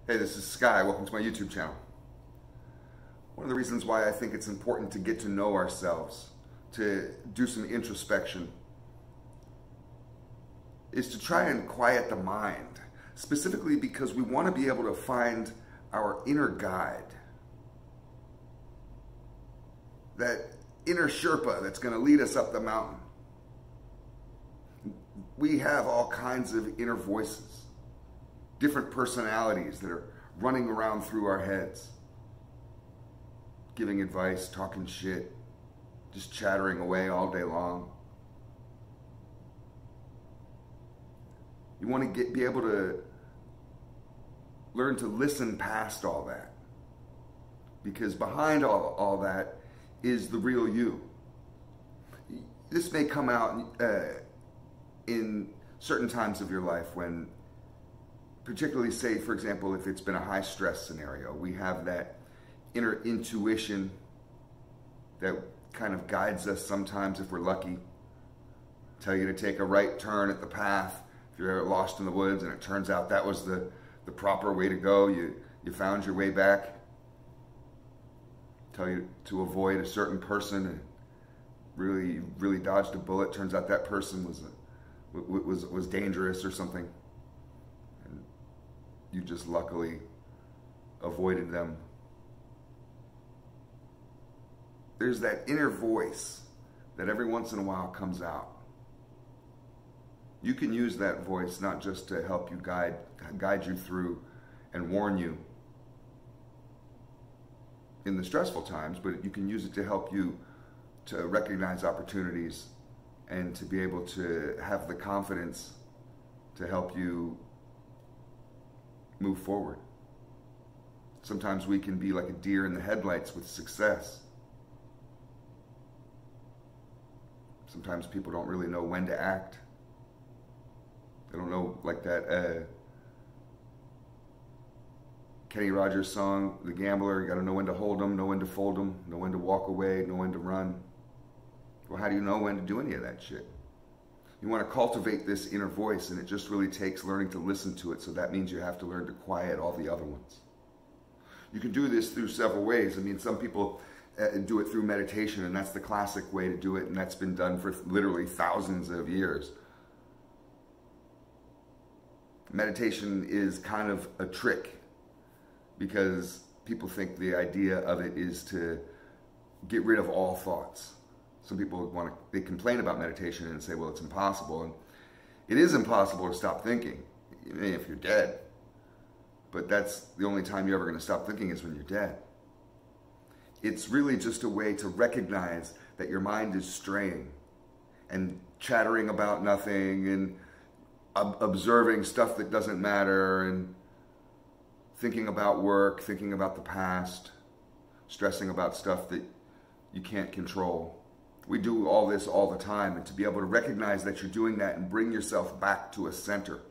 Hey, this is Sky. Welcome to my YouTube channel. One of the reasons why I think it's important to get to know ourselves, to do some introspection, is to try and quiet the mind, specifically because we want to be able to find our inner guide, that inner Sherpa that's going to lead us up the mountain. We have all kinds of inner voices, different personalities that are running around through our heads, giving advice, talking shit, just chattering away all day long. You want to be able to learn to listen past all that, because behind all that is the real you. This may come out in certain times of your life when, particularly, say, for example, if it's been a high stress scenario, we have that inner intuition that kind of guides us sometimes if we're lucky. Tell you to take a right turn at the path if you're lost in the woods and it turns out that was the proper way to go. You found your way back. Tell you to avoid a certain person and really dodged a bullet. Turns out that person was dangerous or something. You just luckily avoided them. There's that inner voice that every once in a while comes out. You can use that voice not just to help you guide you through and warn you in the stressful times, but you can use it to help you to recognize opportunities and to be able to have the confidence to help you move forward. Sometimes we can be like a deer in the headlights with success. Sometimes people don't really know when to act. They don't know, like that Kenny Rogers song, The Gambler, you gotta know when to hold them, know when to fold them, know when to walk away, know when to run. Well, how do you know when to do any of that shit? You want to cultivate this inner voice, and it just really takes learning to listen to it. So that means you have to learn to quiet all the other ones. You can do this through several ways. I mean, some people do it through meditation, and that's the classic way to do it, and that's been done for literally thousands of years. Meditation is kind of a trick because people think the idea of it is to get rid of all thoughts. Some people they complain about meditation and say, well, it's impossible. And it is impossible to stop thinking, even if you're dead. But that's the only time you're ever going to stop thinking is when you're dead. It's really just a way to recognize that your mind is straying and chattering about nothing and observing stuff that doesn't matter and thinking about work, thinking about the past, stressing about stuff that you can't control. We do all this all the time, and to be able to recognize that you're doing that and bring yourself back to a center,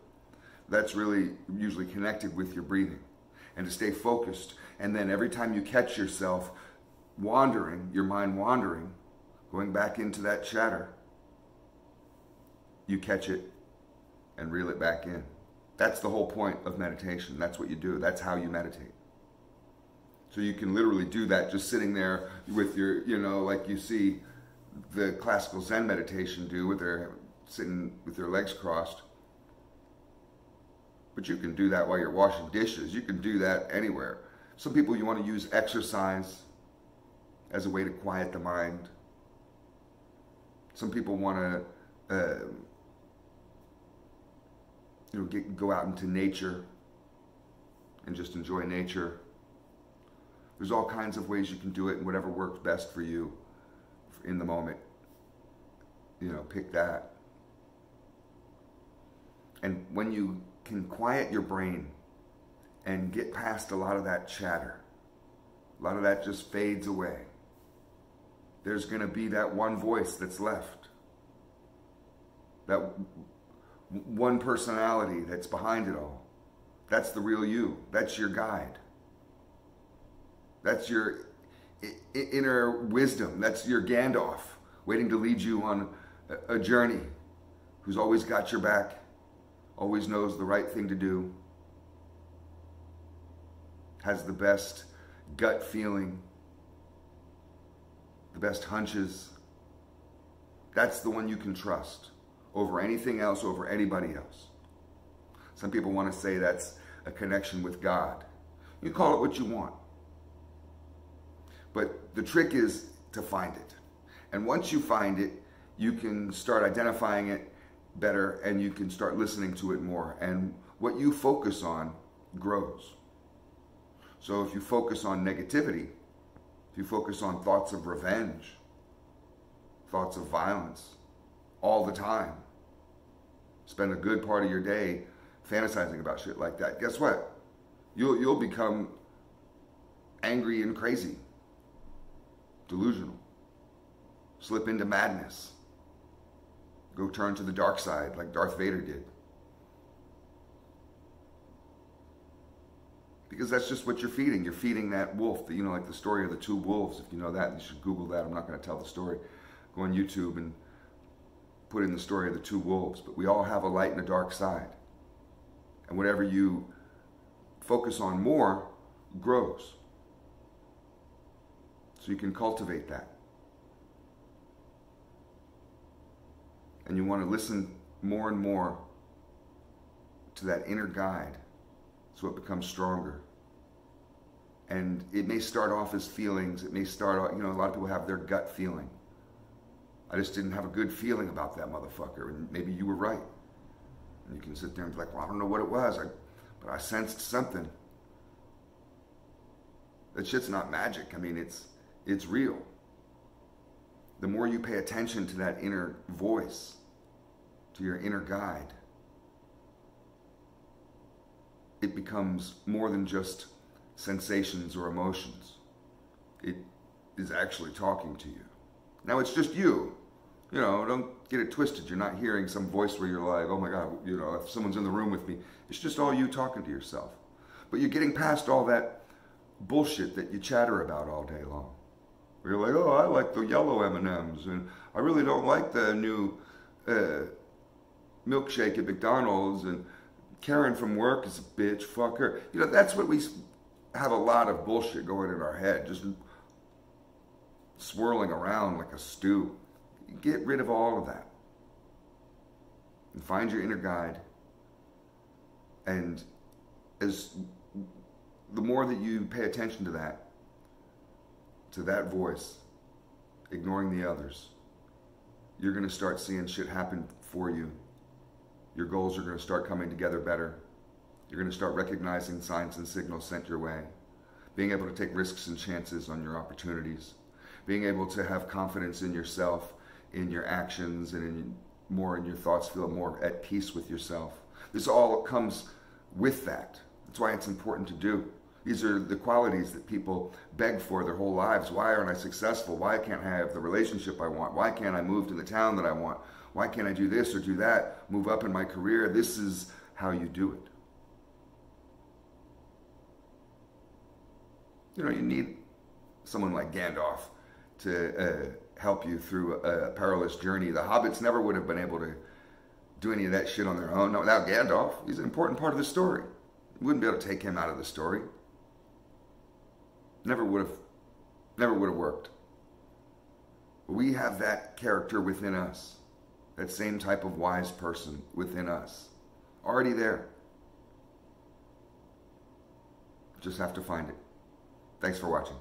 that's really usually connected with your breathing. And to stay focused, and then every time you catch yourself wandering, your mind wandering, going back into that chatter, you catch it and reel it back in. That's the whole point of meditation. That's what you do. That's how you meditate. So you can literally do that just sitting there with your, like you see the classical Zen meditation do, with their sitting with their legs crossed. But you can do that while you're washing dishes. You can do that anywhere. Some people, you want to use exercise as a way to quiet the mind. Some people want to go out into nature and just enjoy nature. There's all kinds of ways you can do it, and whatever works best for you in the moment, pick that. And when you can quiet your brain and get past a lot of that chatter, a lot of that just fades away, there's going to be that one voice that's left, that one personality that's behind it all. That's the real you. That's your guide. That's your inner wisdom. That's your Gandalf waiting to lead you on a journey, who's always got your back, always knows the right thing to do. has the best gut feeling, the best hunches, that's the one you can trust over anything else, over anybody else. Some people want to say that's a connection with God. You call it what you want. But the trick is to find it. And once you find it, you can start identifying it better and you can start listening to it more. And what you focus on grows. So if you focus on negativity, if you focus on thoughts of revenge, thoughts of violence all the time, spend a good part of your day fantasizing about shit like that, guess what? You'll become angry and crazy, delusional, slip into madness, go turn to the dark side like Darth Vader did. Because that's just what you're feeding. You're feeding that wolf. You know, like the story of the two wolves. If you know that, you should Google that. I'm not going to tell the story. Go on YouTube and put in the story of the two wolves. But we all have a light and a dark side. And whatever you focus on more grows. So you can cultivate that. And you want to listen more and more to that inner guide so it becomes stronger. And it may start off as feelings. It may start off, you know, a lot of people have their gut feeling. I just didn't have a good feeling about that motherfucker. And maybe you were right. And you can sit there and be like, well, I don't know what it was, but I sensed something. That shit's not magic. I mean, it's real. The more you pay attention to that inner voice, to your inner guide, it becomes more than just sensations or emotions. It is actually talking to you. Now it's just you. You know, don't get it twisted. You're not hearing some voice where you're like, oh my God, you know, if someone's in the room with me, it's just all you talking to yourself. But you're getting past all that bullshit that you chatter about all day long. Where you're like, oh, I like the yellow M&Ms, and I really don't like the new milkshake at McDonald's, and Karen from work is a bitch, fuck her. You know, that's what we have, a lot of bullshit going in our head, just swirling around like a stew. Get rid of all of that. And find your inner guide. And as the more that you pay attention to that voice, ignoring the others, you're going to start seeing shit happen for you. Your goals are going to start coming together better. You're going to start recognizing signs and signals sent your way. Being able to take risks and chances on your opportunities. Being able to have confidence in yourself, in your actions, and more in your thoughts, feel more at peace with yourself. This all comes with that. That's why it's important to do. These are the qualities that people beg for their whole lives. Why aren't I successful? Why can't I have the relationship I want? Why can't I move to the town that I want? Why can't I do this or do that? Move up in my career? This is how you do it. You know, you need someone like Gandalf to help you through a perilous journey. The hobbits never would have been able to do any of that shit on their own. No, without Gandalf, he's an important part of the story. You wouldn't be able to take him out of the story. Never would have worked. But we have that character within us. That same type of wise person within us. Already there. Just have to find it. Thanks for watching.